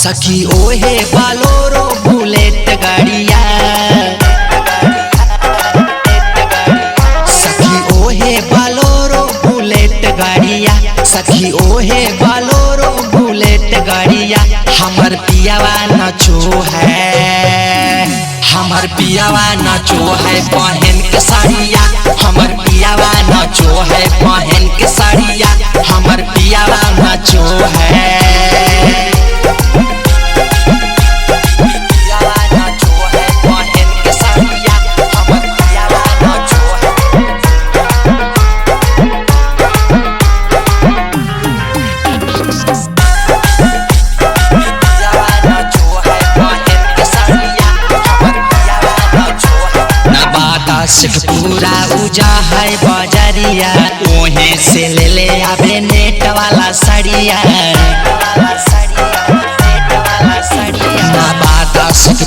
सखी ओहे Bolero bullet गाड़िया, सखी ओहे बालोरो बुलेट गाड़िया, सखी ओहे बालोरो बुलेट गाड़िया। हमर पियावा नचो है, हमर पियावा नचो है पहन के साड़िया, हमर पियावा नचो है पहन के साड़िया, हमर पियावा नचो है। पूरा उजा है बजरिया, ओहे से ले ले आवे नेट वाला साड़िया,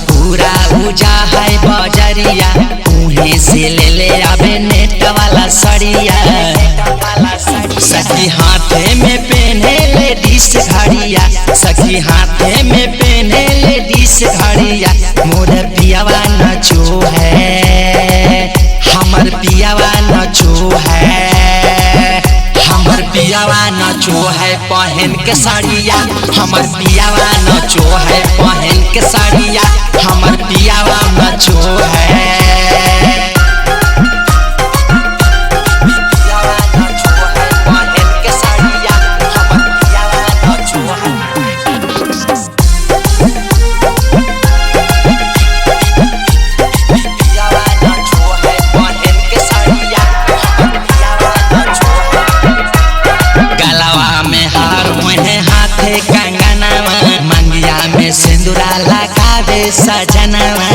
पूरा उजा है बजरिया, ओहे से ले ले आवे नेट वाला साड़िया। सखी हाथे में पहने लेडीज घड़िया, सखी हाथे में पहने लेडीज घड़िया। मोर पियावा नचो है, हमर पियावा नचो है, हमर पियावा नचो है पहन के साड़िया, हमर पियावा नचो है पहन के साड़िया, हमर पियावा नचो है। सिंदूरा लगावे सजनवा,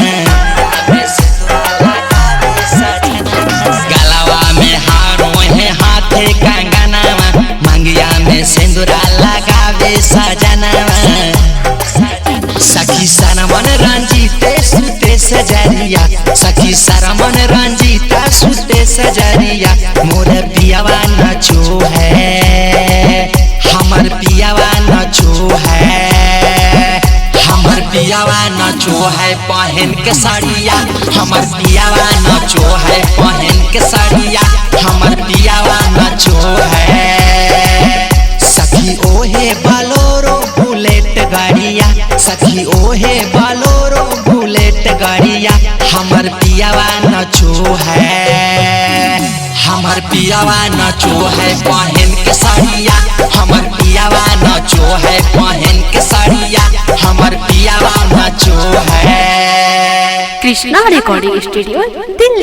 गलवा में हार ओहे हाथे कंगनवा, मंगिया में सिंदूरा लगावे सजनवा। सखी सरमन रंजीते सुते सजरिया, सखी सरमन रंजीता सुते सजरिया। मोर पियावा नचो है, हमर पियावा नचो है, हमर पियावा नचो है पहन के साड़िया, हमर पियावा नचो है पहन के साड़िया, हमर पियावा नचो है। सखी ओहे बालोरो बुलेट गाड़िया, सखी ओहे बालोरो बुलेट गाड़िया। हमर पियावा नचो है, हमर पियावा नचो है पहन के साड़िया, हमर पियावा नचो है पहन के साड़िया, हमर पियावा नचो है। Krishna recording studio Delhi.